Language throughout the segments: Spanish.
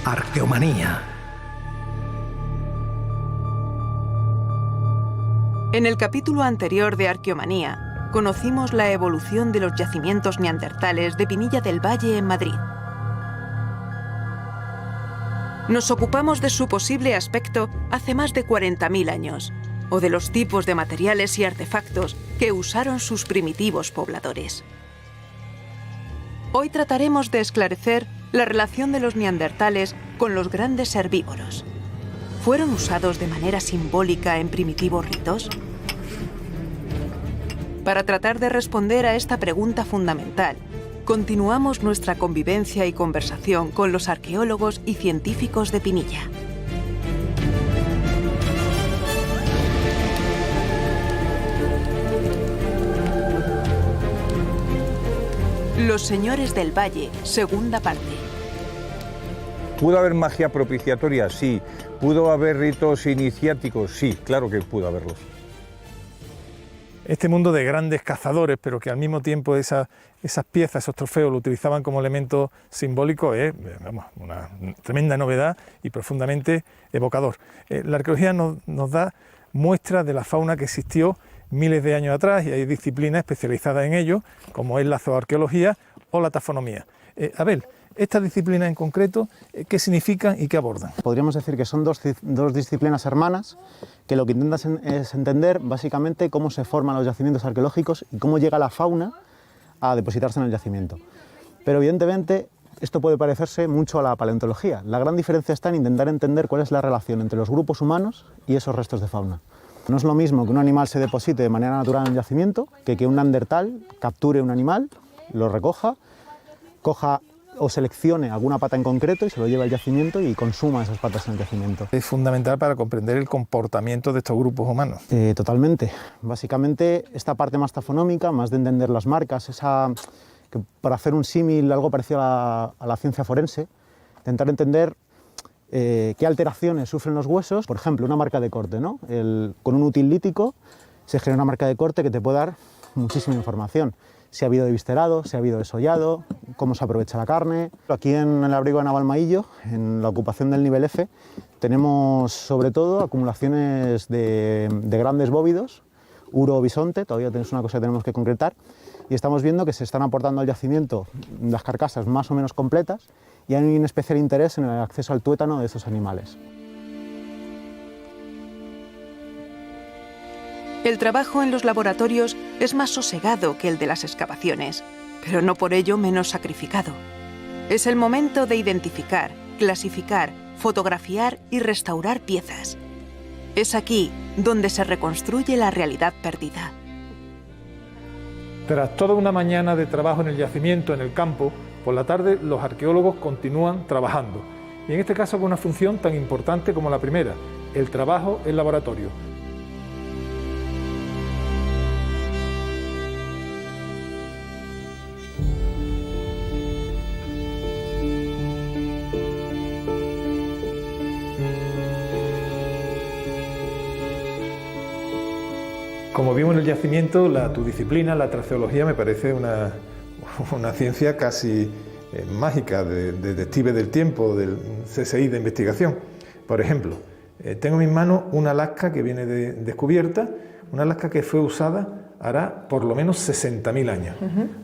Arqueomanía. En el capítulo anterior de Arqueomanía, conocimos la evolución de los yacimientos neandertales de Pinilla del Valle en Madrid. Nos ocupamos de su posible aspecto hace más de 40.000 años, o de los tipos de materiales y artefactos que usaron sus primitivos pobladores. Hoy trataremos de esclarecer la relación de los neandertales con los grandes herbívoros. ¿Fueron usados de manera simbólica en primitivos ritos? Para tratar de responder a esta pregunta fundamental, continuamos nuestra convivencia y conversación con los arqueólogos y científicos de Pinilla. Los señores del Valle, segunda parte. ¿Pudo haber magia propiciatoria? Sí. ¿Pudo haber ritos iniciáticos? Sí, claro que pudo haberlos. Este mundo de grandes cazadores, pero que al mismo tiempo esas piezas, esos trofeos, lo utilizaban como elemento simbólico, es una tremenda novedad y profundamente evocador. La arqueología nos da muestras de la fauna que existió miles de años atrás, y hay disciplinas especializadas en ello, como es la zooarqueología o la tafonomía. Abel, estas disciplinas en concreto, ¿qué significan y qué abordan? Podríamos decir que son dos disciplinas hermanas que lo que intentan es entender básicamente cómo se forman los yacimientos arqueológicos y cómo llega la fauna a depositarse en el yacimiento. Pero evidentemente esto puede parecerse mucho a la paleontología. La gran diferencia está en intentar entender cuál es la relación entre los grupos humanos y esos restos de fauna. No es lo mismo que un animal se deposite de manera natural en el yacimiento que un neandertal capture un animal, lo recoja, coja o seleccione alguna pata en concreto y se lo lleva al yacimiento y consuma esas patas en el yacimiento. Es fundamental para comprender el comportamiento de estos grupos humanos. Totalmente. Básicamente, esta parte más tafonómica, más de entender las marcas, que para hacer un símil algo parecido a la ciencia forense, intentar entender qué alteraciones sufren los huesos. Por ejemplo, una marca de corte, ¿no? Con un útil lítico se genera una marca de corte que te puede dar muchísima información. Si ha habido deviscerado, si ha habido desollado, cómo se aprovecha la carne. Aquí en el abrigo de Navalmaillo, en la ocupación del nivel F, tenemos sobre todo acumulaciones de grandes bóvidos, uro o bisonte, todavía es una cosa que tenemos que concretar, y estamos viendo que se están aportando al yacimiento las carcasas más o menos completas y hay un especial interés en el acceso al tuétano de estos animales. El trabajo en los laboratorios es más sosegado que el de las excavaciones, pero no por ello menos sacrificado. Es el momento de identificar, clasificar, fotografiar y restaurar piezas. Es aquí donde se reconstruye la realidad perdida. Tras toda una mañana de trabajo en el yacimiento, en el campo, por la tarde los arqueólogos continúan trabajando. Y en este caso con una función tan importante como la primera, el trabajo en laboratorio. Como vimos en el yacimiento, tu disciplina, la traceología, me parece una ciencia casi mágica, de detective del tiempo, del CSI de investigación. Por ejemplo, tengo en mis manos una lasca que viene descubierta, una lasca que fue usada hará por lo menos 60.000 años.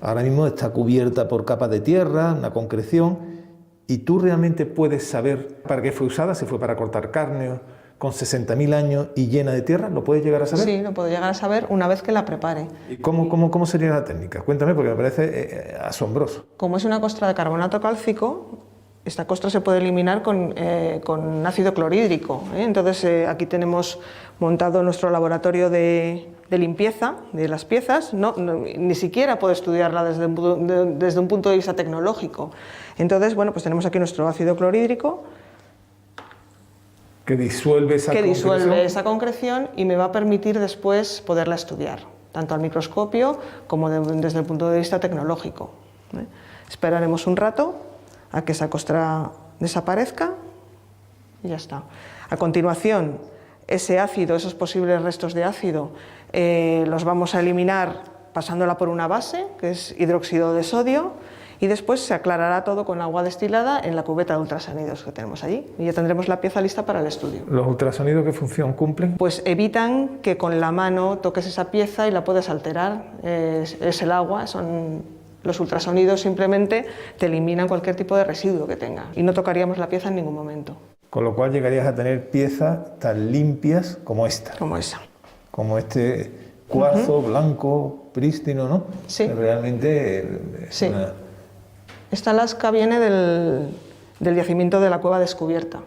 Ahora mismo está cubierta por capas de tierra, una concreción, y tú realmente puedes saber para qué fue usada, si fue para cortar carne, con 60.000 años y llena de tierra, ¿lo puedes llegar a saber? Sí, lo puedo llegar a saber una vez que la prepare. ¿Y cómo sería la técnica? Cuéntame, porque me parece asombroso. Como es una costra de carbonato cálcico, esta costra se puede eliminar con ácido clorhídrico, ¿eh? Entonces aquí tenemos montado nuestro laboratorio de limpieza de las piezas, ni siquiera puedo estudiarla desde un punto de vista tecnológico. Entonces, bueno, pues tenemos aquí nuestro ácido clorhídrico, que disuelve esa concreción y me va a permitir después poderla estudiar, tanto al microscopio como desde el punto de vista tecnológico. Esperaremos un rato a que esa costra desaparezca y ya está. A continuación ese ácido, esos posibles restos de ácido, los vamos a eliminar pasándola por una base, que es hidróxido de sodio, y después se aclarará todo con agua destilada en la cubeta de ultrasonidos que tenemos allí, y ya tendremos la pieza lista para el estudio. ¿Los ultrasonidos qué función cumplen? Pues evitan que con la mano toques esa pieza y la puedas alterar. Es el agua, son los ultrasonidos, simplemente te eliminan cualquier tipo de residuo que tenga y no tocaríamos la pieza en ningún momento. Con lo cual llegarías a tener piezas tan limpias como esta. Como esa. Como este cuarzo blanco, prístino, ¿no? Sí. Realmente sí. Esta lasca viene del yacimiento de la Cueva Descubierta.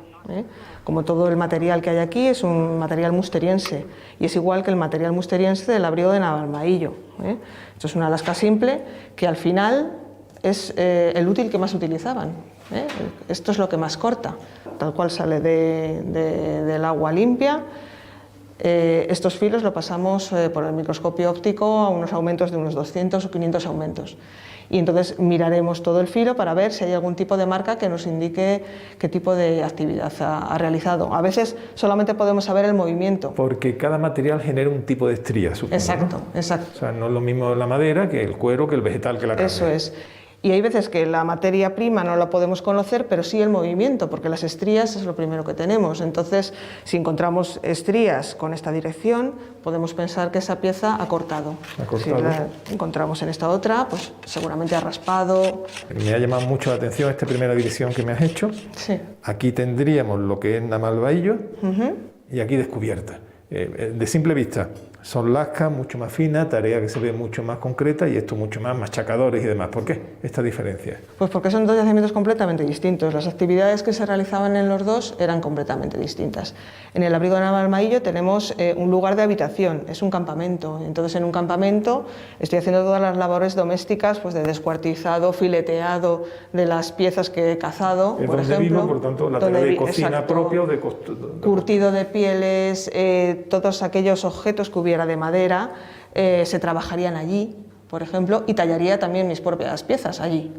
Como todo el material que hay aquí es un material musteriense y es igual que el material musteriense del abrigo de Navalmaillo. Esto es una lasca simple que al final es el útil que más utilizaban. Esto es lo que más corta, tal cual sale del agua limpia. Estos filos lo pasamos por el microscopio óptico a unos aumentos de unos 200 o 500 aumentos. Y entonces miraremos todo el filo para ver si hay algún tipo de marca que nos indique qué tipo de actividad ha realizado. A veces solamente podemos saber el movimiento. Porque cada material genera un tipo de estría, supongo. Exacto, ¿no? exacto. O sea, no es lo mismo la madera que el cuero, que el vegetal, que la carne. Eso es. Y hay veces que la materia prima no la podemos conocer, pero sí el movimiento, porque las estrías es lo primero que tenemos. Entonces, si encontramos estrías con esta dirección, podemos pensar que esa pieza ha cortado. Si la encontramos en esta otra, pues seguramente ha raspado. Me ha llamado mucho la atención esta primera división que me has hecho. Sí. Aquí tendríamos lo que es Navalmaillo y aquí Descubierta. De simple vista, son lascas mucho más finas, tarea que se ve mucho más concreta y esto mucho más machacadores y demás. ¿Por qué esta diferencia? Pues porque son dos yacimientos completamente distintos. Las actividades que se realizaban en los dos eran completamente distintas. En el abrigo de Navalmaillo tenemos un lugar de habitación, es un campamento. Entonces en un campamento estoy haciendo todas las labores domésticas, pues de descuartizado, fileteado de las piezas que he cazado, Es por donde ejemplo. vivo, por tanto, la tarea de cocina exacto, propia o de curtido de pieles, todos aquellos objetos que hubiera de madera se trabajarían allí, por ejemplo, y tallaría también mis propias piezas allí.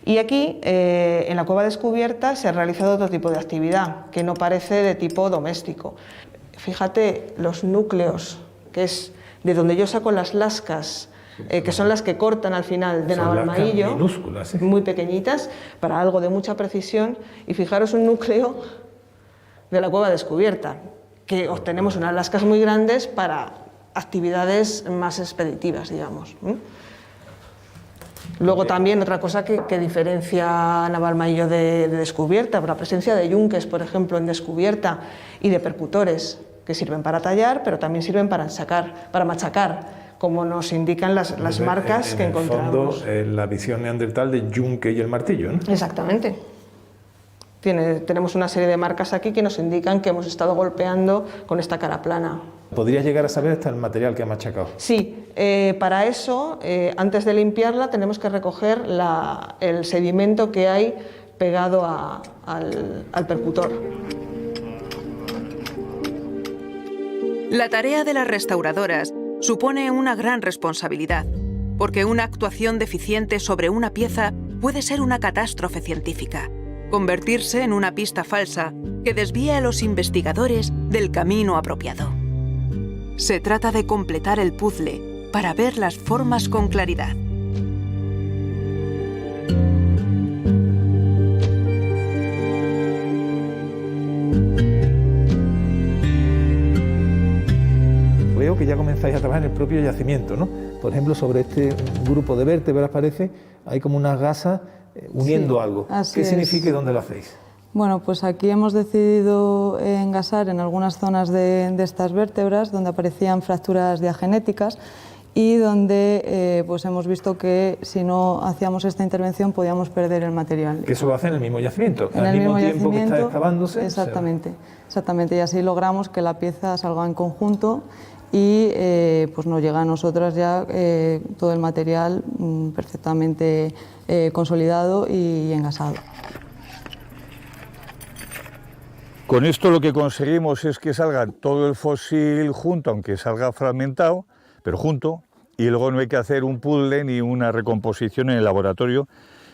Y aquí, en la Cueva Descubierta, se ha realizado otro tipo de actividad, que no parece de tipo doméstico. Fíjate los núcleos, que es de donde yo saco las lascas, que son las que cortan al final de Navalmaillo, minúsculas, muy pequeñitas, para algo de mucha precisión, y fijaros un núcleo de la Cueva Descubierta, que obtenemos unas lascas muy grandes para actividades más expeditivas, digamos. Luego también otra cosa que diferencia a Navalmaillo de Descubierta, la presencia de yunques, por ejemplo, en Descubierta, y de percutores, que sirven para tallar, pero también sirven para machacar, como nos indican las marcas que encontramos. En el fondo, la visión neandertal del yunque y el martillo, ¿no? Exactamente. Tenemos una serie de marcas aquí que nos indican que hemos estado golpeando con esta cara plana. ¿Podrías llegar a saber hasta el material que ha machacado? Sí, para eso, antes de limpiarla, tenemos que recoger el sedimento que hay pegado al percutor. La tarea de las restauradoras supone una gran responsabilidad, porque una actuación deficiente sobre una pieza puede ser una catástrofe científica, convertirse en una pista falsa que desvía a los investigadores del camino apropiado. Se trata de completar el puzzle para ver las formas con claridad. Veo que ya comenzáis a trabajar en el propio yacimiento, ¿no? Por ejemplo, sobre este grupo de vértebras parece, hay como unas gasas uniendo algo. ¿Qué significa y dónde lo hacéis? Bueno, pues aquí hemos decidido engasar en algunas zonas de estas vértebras donde aparecían fracturas diagenéticas y donde pues hemos visto que si no hacíamos esta intervención podíamos perder el material. Que eso lo hace en el mismo yacimiento, en al el mismo mismo tiempo que está yacimiento, excavándose. Exactamente, exactamente, y así logramos que la pieza salga en conjunto y pues nos llega a nosotras ya todo el material perfectamente consolidado y engasado. Con esto lo que conseguimos es que salga todo el fósil junto, aunque salga fragmentado, pero junto, y luego no hay que hacer un puzzle ni una recomposición en el laboratorio,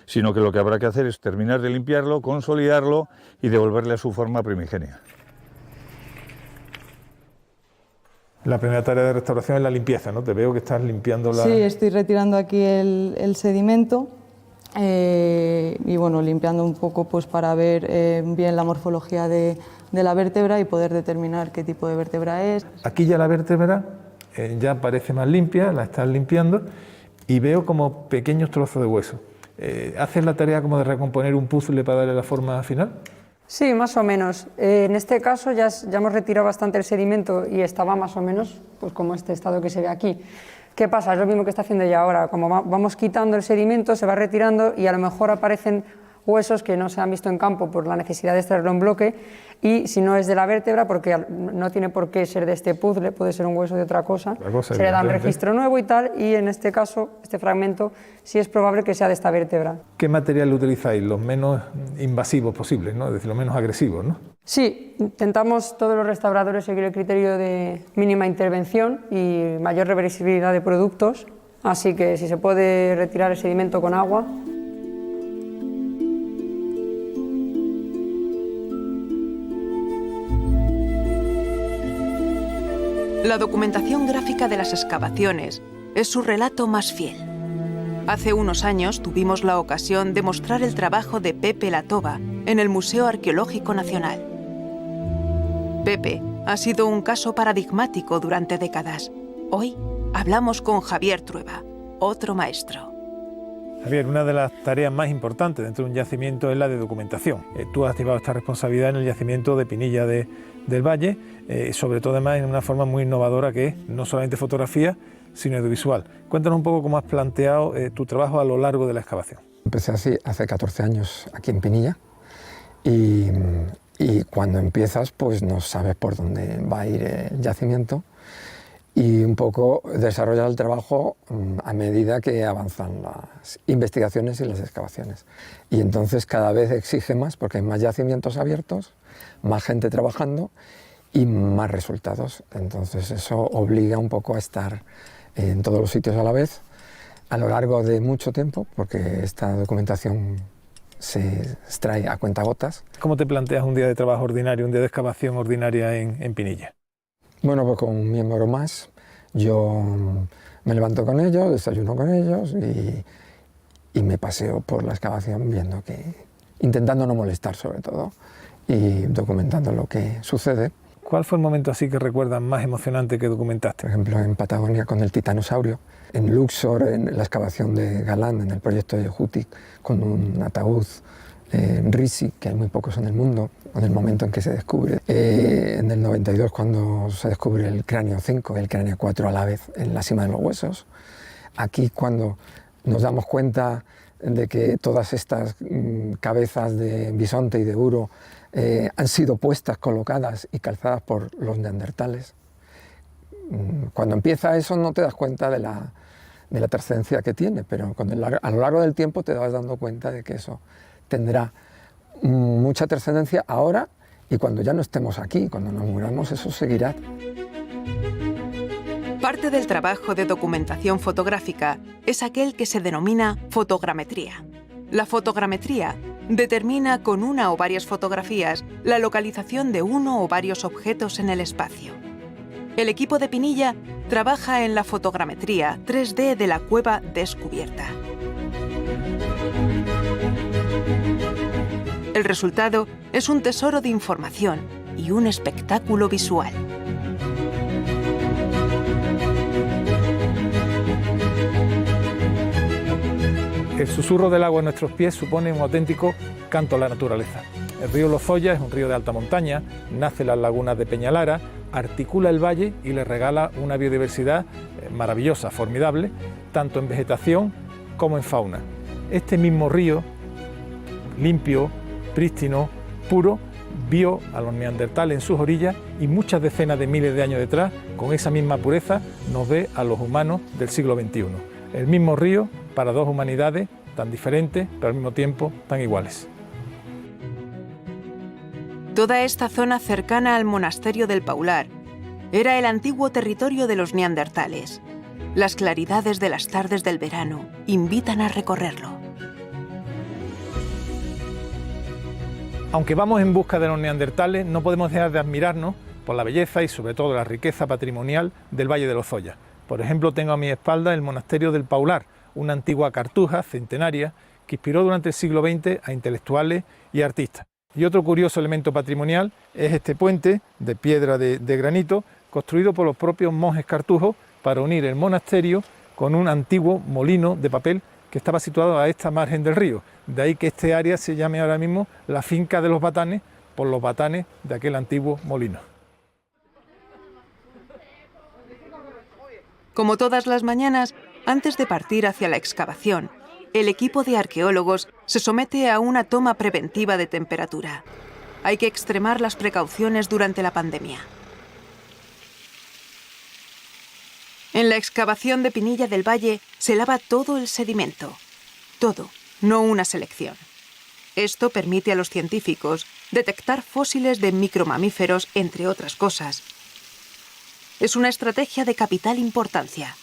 sino que lo que habrá que hacer es terminar de limpiarlo, consolidarlo y devolverle a su forma primigenia. La primera tarea de restauración es la limpieza, ¿no? Te veo que estás limpiando la... Sí, estoy retirando aquí el sedimento y bueno, limpiando un poco pues, para ver bien la morfología de la vértebra y poder determinar qué tipo de vértebra es. Aquí ya la vértebra ya parece más limpia, la estás limpiando y veo como pequeños trozos de hueso. ¿Haces la tarea como de recomponer un puzzle para darle la forma final? Sí, más o menos. En este caso ya hemos retirado bastante el sedimento y estaba más o menos pues, como este estado que se ve aquí. ¿Qué pasa? Es lo mismo que está haciendo ya ahora. Como vamos quitando el sedimento, se va retirando y a lo mejor aparecen huesos que no se han visto en campo por la necesidad de extraerlo en bloque, y si no es de la vértebra, porque no tiene por qué ser de este puzzle, puede ser un hueso de otra cosa, se le da un registro nuevo y tal, y en este caso, este fragmento, sí es probable que sea de esta vértebra. ¿Qué material utilizáis? Los menos invasivos posibles, ¿no? Es decir, los menos agresivos, ¿no? Sí, intentamos todos los restauradores seguir el criterio de mínima intervención y mayor reversibilidad de productos, así que si se puede retirar el sedimento con agua. La documentación gráfica de las excavaciones es su relato más fiel. Hace unos años tuvimos la ocasión de mostrar el trabajo de Pepe Latova en el Museo Arqueológico Nacional. Pepe ha sido un caso paradigmático durante décadas. Hoy hablamos con Javier Trueba, otro maestro. Javier, una de las tareas más importantes dentro de un yacimiento es la de documentación. Tú has llevado esta responsabilidad en el yacimiento de Pinilla del Valle, sobre todo además en una forma muy innovadora que es no solamente fotografía, sino audiovisual. Cuéntanos un poco cómo has planteado tu trabajo a lo largo de la excavación. Empecé así hace 14 años aquí en Pinilla y cuando empiezas pues no sabes por dónde va a ir el yacimiento y un poco desarrollar el trabajo a medida que avanzan las investigaciones y las excavaciones. Y entonces cada vez exige más porque hay más yacimientos abiertos, más gente trabajando y más resultados. Entonces eso obliga un poco a estar en todos los sitios a la vez a lo largo de mucho tiempo, porque esta documentación se extrae a cuentagotas. ¿Cómo te planteas un día de trabajo ordinario, un día de excavación ordinaria en Pinilla? Bueno, pues con un miembro más, yo me levanto con ellos, desayuno con ellos y me paseo por la excavación viendo intentando no molestar sobre todo y documentando lo que sucede. ¿Cuál fue el momento así que recuerdas más emocionante que documentaste? Por ejemplo, en Patagonia con el titanosaurio, en Luxor, en la excavación de Galán, en el proyecto de Jutic, con un ataúd en Risi, que hay muy pocos en el mundo, en el momento en que se descubre. En el 92, cuando se descubre el cráneo 5 y el cráneo 4 a la vez en la cima de los huesos. Aquí, cuando nos damos cuenta de que todas estas cabezas de bisonte y de uro han sido puestas, colocadas y calzadas por los neandertales. Cuando empieza eso no te das cuenta de la trascendencia que tiene, pero a lo largo del tiempo te vas dando cuenta de que eso tendrá mucha trascendencia ahora y cuando ya no estemos aquí, cuando nos muramos, eso seguirá. Parte del trabajo de documentación fotográfica es aquel que se denomina fotogrametría. La fotogrametría determina con una o varias fotografías la localización de uno o varios objetos en el espacio. El equipo de Pinilla trabaja en la fotogrametría 3D de la cueva descubierta. El resultado es un tesoro de información y un espectáculo visual. El susurro del agua en nuestros pies supone un auténtico canto a la naturaleza. El río Lozoya es un río de alta montaña, nace en las lagunas de Peñalara, articula el valle y le regala una biodiversidad maravillosa, formidable, tanto en vegetación como en fauna. Este mismo río, limpio, prístino, puro, vio a los neandertales en sus orillas y muchas decenas de miles de años detrás, con esa misma pureza, nos ve a los humanos del siglo XXI. El mismo río para dos humanidades tan diferentes, pero al mismo tiempo tan iguales. Toda esta zona cercana al monasterio del Paular era el antiguo territorio de los neandertales. Las claridades de las tardes del verano invitan a recorrerlo. Aunque vamos en busca de los neandertales, no podemos dejar de admirarnos por la belleza y sobre todo la riqueza patrimonial del Valle de los Zoyas. Por ejemplo, tengo a mi espalda el monasterio del Paular, una antigua cartuja centenaria que inspiró durante el siglo XX a intelectuales y artistas. Y otro curioso elemento patrimonial es este puente de piedra de granito construido por los propios monjes cartujos para unir el monasterio con un antiguo molino de papel que estaba situado a esta margen del río. De ahí que este área se llame ahora mismo la finca de los batanes, por los batanes de aquel antiguo molino. Como todas las mañanas, antes de partir hacia la excavación, el equipo de arqueólogos se somete a una toma preventiva de temperatura. Hay que extremar las precauciones durante la pandemia. En la excavación de Pinilla del Valle se lava todo el sedimento. Todo, no una selección. Esto permite a los científicos detectar fósiles de micromamíferos, entre otras cosas. Es una estrategia de capital importancia.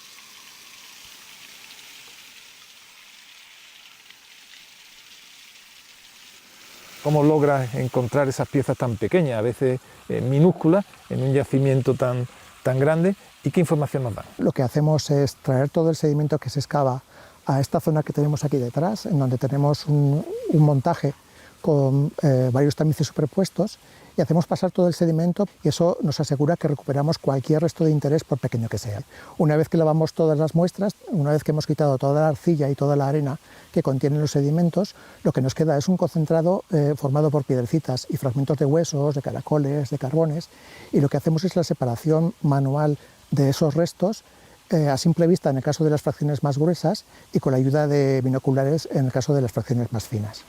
¿Cómo logras encontrar esas piezas tan pequeñas, a veces minúsculas, en un yacimiento tan grande? ¿Y qué información nos dan? Lo que hacemos es traer todo el sedimento que se excava a esta zona que tenemos aquí detrás, en donde tenemos un montaje con varios tamices superpuestos, y hacemos pasar todo el sedimento, y eso nos asegura que recuperamos cualquier resto de interés, por pequeño que sea. Una vez que lavamos todas las muestras, una vez que hemos quitado toda la arcilla y toda la arena que contienen los sedimentos, lo que nos queda es un concentrado formado por piedrecitas y fragmentos de huesos, de caracoles, de carbones, y lo que hacemos es la separación manual de esos restos a simple vista en el caso de las fracciones más gruesas y con la ayuda de binoculares en el caso de las fracciones más finas.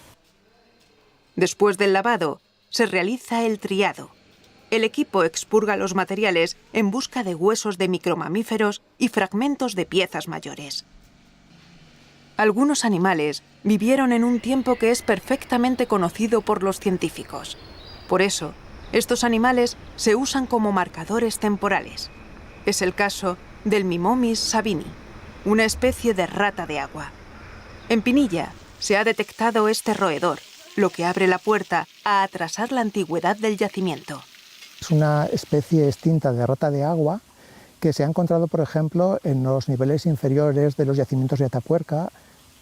Después del lavado, se realiza el triado. El equipo expurga los materiales en busca de huesos de micromamíferos y fragmentos de piezas mayores. Algunos animales vivieron en un tiempo que es perfectamente conocido por los científicos. Por eso, estos animales se usan como marcadores temporales. Es el caso del Mimomis sabini, una especie de rata de agua. En Pinilla se ha detectado este roedor, lo que abre la puerta a atrasar la antigüedad del yacimiento. Es una especie extinta de rata de agua que se ha encontrado, por ejemplo, en los niveles inferiores de los yacimientos de Atapuerca,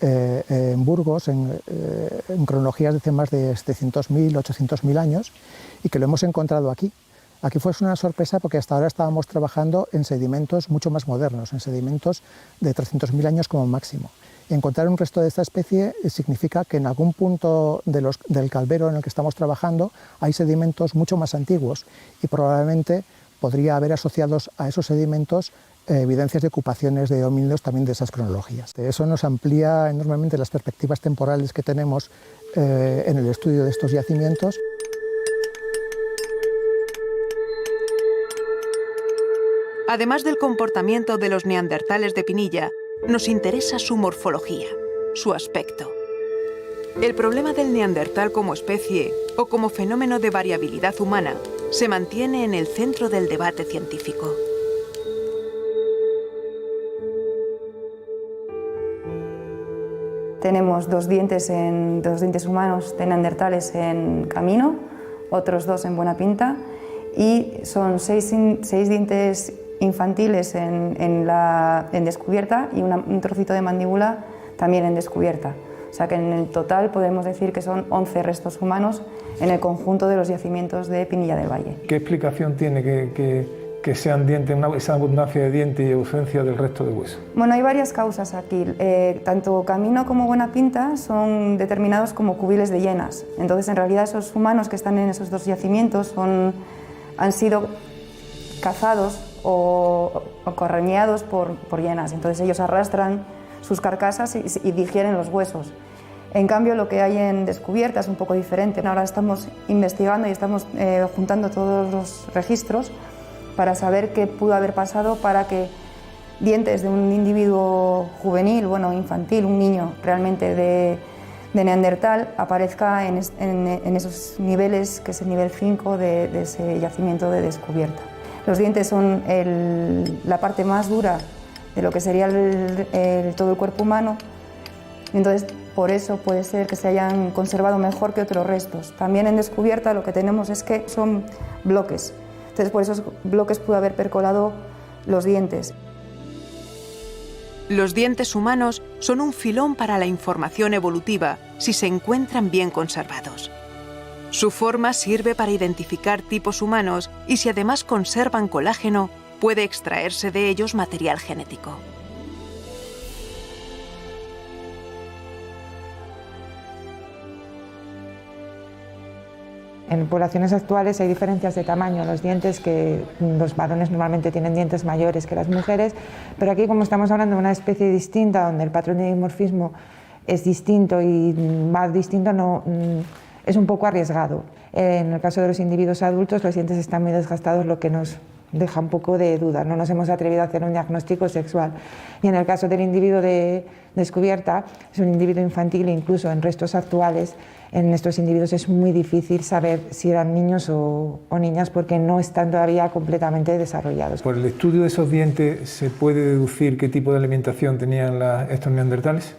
en Burgos, en cronologías de hace más de 700.000, 800.000 años, y que lo hemos encontrado aquí. Aquí fue una sorpresa porque hasta ahora estábamos trabajando en sedimentos mucho más modernos, en sedimentos de 300.000 años como máximo. Encontrar un resto de esta especie significa que en algún punto del caldero en el que estamos trabajando hay sedimentos mucho más antiguos y probablemente podría haber asociados a esos sedimentos evidencias de ocupaciones de homínidos también de esas cronologías. Eso nos amplía enormemente las perspectivas temporales que tenemos en el estudio de estos yacimientos. Además del comportamiento de los neandertales de Pinilla, nos interesa su morfología, su aspecto. El problema del neandertal como especie o como fenómeno de variabilidad humana se mantiene en el centro del debate científico. Tenemos dos dientes humanos de neandertales en Camino, otros 2 en Buenapinta, y son 6 dientes infantiles en descubierta y un trocito de mandíbula también en descubierta. O sea que en el total podemos decir que son 11 restos humanos en el conjunto de los yacimientos de Pinilla del Valle. ¿Qué explicación tiene que sean dientes, esa abundancia de dientes y ausencia del resto de hueso? Bueno, hay varias causas aquí. Tanto Camino como Buenapinta son determinados como cubiles de hienas. Entonces, en realidad, esos humanos que están en esos 2 yacimientos han sido cazados o correñeados por hienas. Entonces ellos arrastran sus carcasas y digieren los huesos. En cambio, lo que hay en descubierta es un poco diferente. Ahora estamos investigando y estamos juntando todos los registros para saber qué pudo haber pasado para que dientes de un individuo juvenil, infantil, un niño realmente de neandertal, aparezca en esos niveles, que es el nivel 5 de ese yacimiento de descubierta. Los dientes son la parte más dura de lo que sería todo el cuerpo humano, entonces por eso puede ser que se hayan conservado mejor que otros restos. También en descubierta lo que tenemos es que son bloques Entonces por esos bloques pudo haber percolado los dientes. Los dientes humanos son un filón para la información evolutiva si se encuentran bien conservados. Su forma sirve para identificar tipos humanos y si además conservan colágeno, puede extraerse de ellos material genético. En poblaciones actuales hay diferencias de tamaño en los dientes, que los varones normalmente tienen dientes mayores que las mujeres, pero aquí, como estamos hablando de una especie distinta, donde el patrón de dimorfismo es distinto y más distinto, es un poco arriesgado. En el caso de los individuos adultos, los dientes están muy desgastados, lo que nos deja un poco de duda. No nos hemos atrevido a hacer un diagnóstico sexual. Y en el caso del individuo de descubierta, es un individuo infantil, e incluso en restos actuales, en estos individuos es muy difícil saber si eran niños o niñas, porque no están todavía completamente desarrollados. ¿Por el estudio de esos dientes se puede deducir qué tipo de alimentación tenían estos neandertales?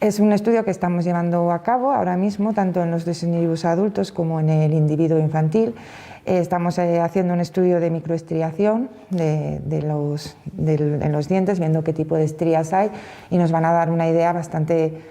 Es un estudio que estamos llevando a cabo ahora mismo, tanto en los dos individuos adultos como en el individuo infantil. Estamos haciendo un estudio de microestriación en los dientes, viendo qué tipo de estrías hay, y nos van a dar una idea bastante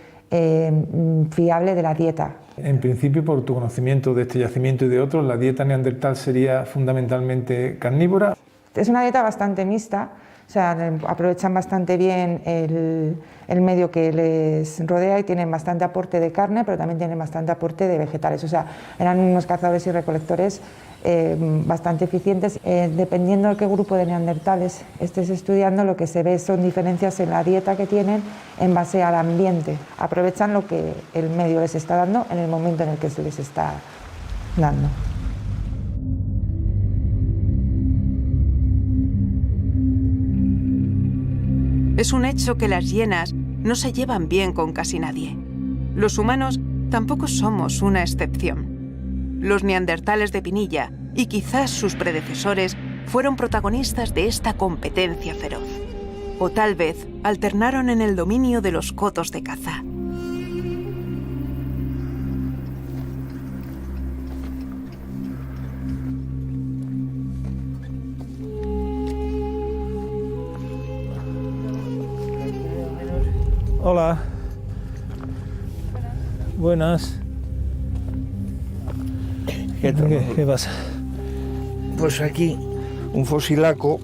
fiable de la dieta. En principio, por tu conocimiento de este yacimiento y de otros, ¿la dieta neandertal sería fundamentalmente carnívora? Es una dieta bastante mixta, o sea, aprovechan bastante bien el medio que les rodea y tienen bastante aporte de carne, pero también tienen bastante aporte de vegetales. O sea, eran unos cazadores y recolectores bastante eficientes. Dependiendo de qué grupo de neandertales estés estudiando, lo que se ve son diferencias en la dieta que tienen en base al ambiente. Aprovechan lo que el medio les está dando en el momento en el que se les está dando. Es un hecho que las hienas no se llevan bien con casi nadie. Los humanos tampoco somos una excepción. Los neandertales de Pinilla, y quizás sus predecesores, fueron protagonistas de esta competencia feroz. O tal vez alternaron en el dominio de los cotos de caza. Hola. Buenas. ¿Qué pasa? Pues aquí un fosilaco,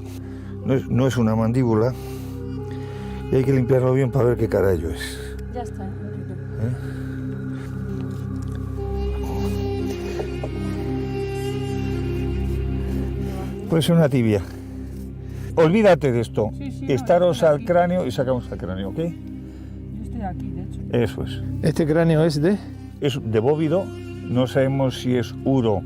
no es una mandíbula, y hay que limpiarlo bien para ver qué carallo es. Ya está. Puede ser una tibia. Olvídate de esto. Estaros al cráneo y sacamos el cráneo, ¿ok? Yo estoy aquí, de hecho. Eso es. ¿Este cráneo es de? Es de bóvido, no sabemos si es uro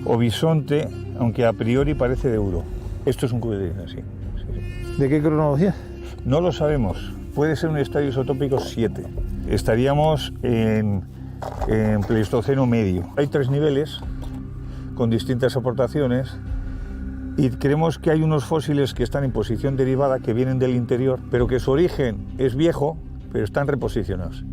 o bisonte, aunque a priori parece de uro. Esto es un cubo de sí. ¿De qué cronología? No lo sabemos. Puede ser un estadio isotópico 7. Estaríamos en Pleistoceno medio. Hay 3 niveles con distintas aportaciones. Y creemos que hay unos fósiles que están en posición derivada, que vienen del interior, pero que su origen es viejo, pero están reposicionados.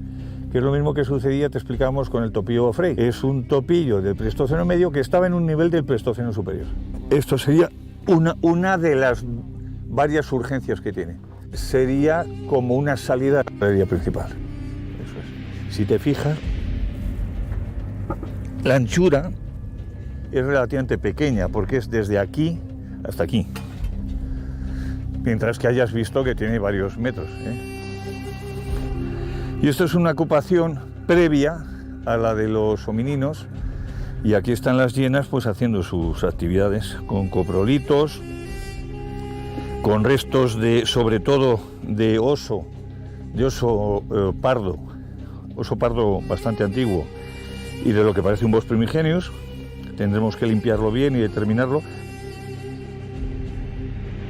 Que es lo mismo que sucedía, te explicábamos, con el topillo Frey. Es un topillo del Pleistoceno medio que estaba en un nivel del Pleistoceno superior. Esto sería una de las varias urgencias que tiene. Sería como una salida a la galería principal. Eso es. Si te fijas, la anchura es relativamente pequeña, porque es desde aquí hasta aquí, mientras que hayas visto que tiene varios metros, Y esto es una ocupación previa a la de los homininos, y aquí están las hienas pues haciendo sus actividades con coprolitos, con restos de, sobre todo, de oso pardo bastante antiguo, y de lo que parece un Bos primigenius. Tendremos que limpiarlo bien y determinarlo.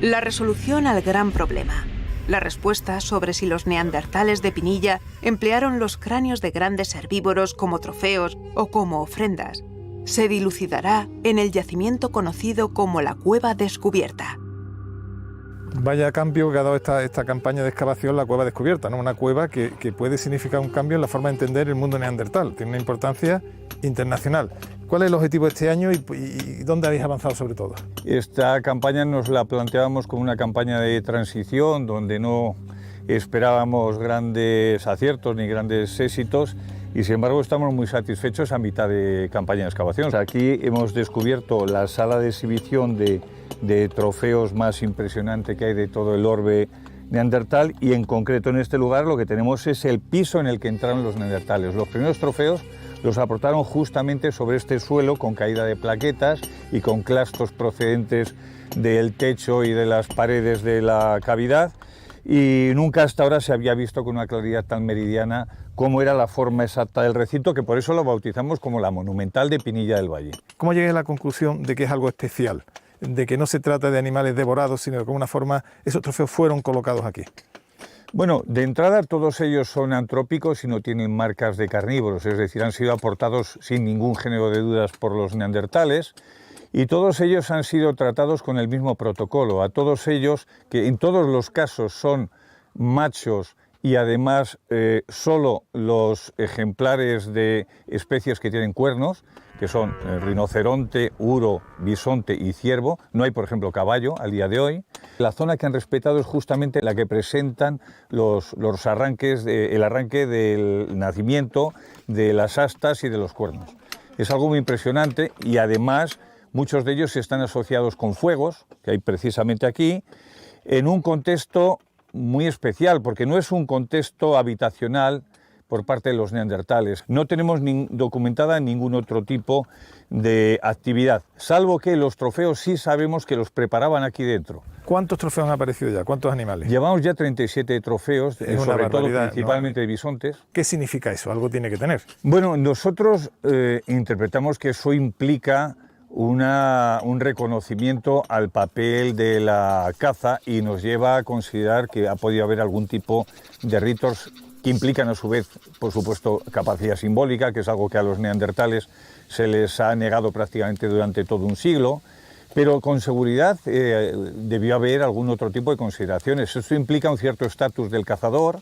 La resolución al gran problema. La respuesta sobre si los neandertales de Pinilla emplearon los cráneos de grandes herbívoros como trofeos o como ofrendas se dilucidará en el yacimiento conocido como la Cueva Descubierta. Vaya cambio que ha dado esta campaña de excavación, la cueva descubierta, ¿no? Una cueva que puede significar un cambio en la forma de entender el mundo neandertal, tiene una importancia internacional. ¿Cuál es el objetivo de este año y dónde habéis avanzado sobre todo? Esta campaña nos la planteábamos como una campaña de transición, donde no esperábamos grandes aciertos ni grandes éxitos, y sin embargo estamos muy satisfechos a mitad de campaña de excavación. Aquí hemos descubierto la sala de exhibición de trofeos más impresionante que hay de todo el orbe neandertal, y en concreto en este lugar lo que tenemos es el piso en el que entraron los neandertales. Los primeros trofeos los aportaron justamente sobre este suelo, con caída de plaquetas y con clastos procedentes del techo y de las paredes de la cavidad, y nunca hasta ahora se había visto con una claridad tan meridiana cómo era la forma exacta del recinto, que por eso lo bautizamos como la Monumental de Pinilla del Valle. ¿Cómo llegué a la conclusión de que es algo especial, de que no se trata de animales devorados, sino que de alguna forma esos trofeos fueron colocados aquí? Bueno, de entrada todos ellos son antrópicos y no tienen marcas de carnívoros, es decir, han sido aportados sin ningún género de dudas por los neandertales, y todos ellos han sido tratados con el mismo protocolo. A todos ellos, que en todos los casos son machos, y además solo los ejemplares de especies que tienen cuernos, que son rinoceronte, uro, bisonte y ciervo, no hay por ejemplo caballo al día de hoy. La zona que han respetado es justamente la que presentan los arranques, el arranque del nacimiento, de las astas y de los cuernos. Es algo muy impresionante, y además muchos de ellos están asociados con fuegos, que hay precisamente aquí, en un contexto muy especial, porque no es un contexto habitacional por parte de los neandertales. No tenemos documentada ningún otro tipo de actividad, salvo que los trofeos sí sabemos que los preparaban aquí dentro. ¿Cuántos trofeos han aparecido ya? ¿Cuántos animales? Llevamos ya 37 trofeos, sobre todo principalmente de bisontes. ¿Qué significa eso? Algo tiene que tener. Bueno, nosotros interpretamos que eso implica un reconocimiento al papel de la caza, y nos lleva a considerar que ha podido haber algún tipo de ritos que implican a su vez, por supuesto, capacidad simbólica, que es algo que a los neandertales se les ha negado prácticamente durante todo un siglo, pero con seguridad debió haber algún otro tipo de consideraciones. Esto implica un cierto estatus del cazador,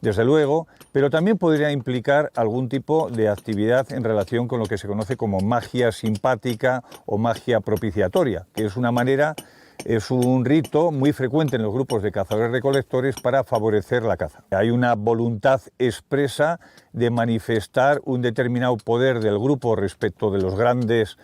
desde luego, pero también podría implicar algún tipo de actividad en relación con lo que se conoce como magia simpática o magia propiciatoria, que es un rito muy frecuente en los grupos de cazadores-recolectores para favorecer la caza. Hay una voluntad expresa de manifestar un determinado poder del grupo respecto de los grandes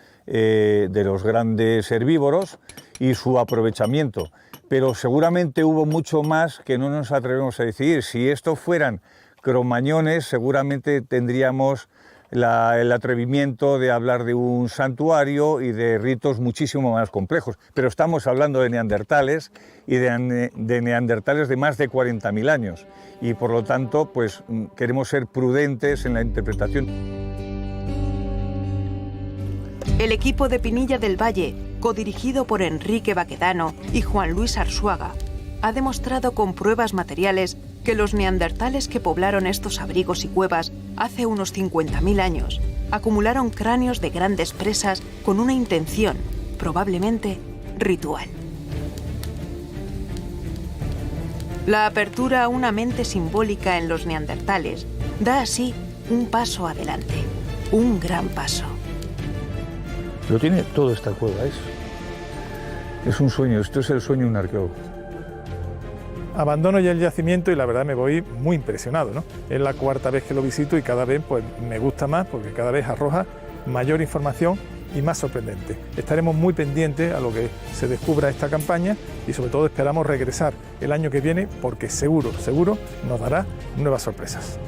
herbívoros y su aprovechamiento. Pero seguramente hubo mucho más que no nos atrevemos a decidir. Si estos fueran cromañones, seguramente tendríamos el atrevimiento de hablar de un santuario y de ritos muchísimo más complejos. Pero estamos hablando de neandertales, y de neandertales de más de 40.000 años. Y por lo tanto, pues queremos ser prudentes en la interpretación. El equipo de Pinilla del Valle, codirigido por Enrique Baquedano y Juan Luis Arzuaga, ha demostrado con pruebas materiales que los neandertales que poblaron estos abrigos y cuevas hace unos 50.000 años acumularon cráneos de grandes presas con una intención, probablemente ritual. La apertura a una mente simbólica en los neandertales da así un paso adelante, un gran paso. Lo tiene todo esta cueva, es un sueño, esto es el sueño de un arqueólogo. Abandono ya el yacimiento y la verdad me voy muy impresionado, ¿no? Es la cuarta vez que lo visito y cada vez pues, me gusta más, porque cada vez arroja mayor información y más sorprendente. Estaremos muy pendientes a lo que se descubra esta campaña, y sobre todo esperamos regresar el año que viene, porque seguro nos dará nuevas sorpresas.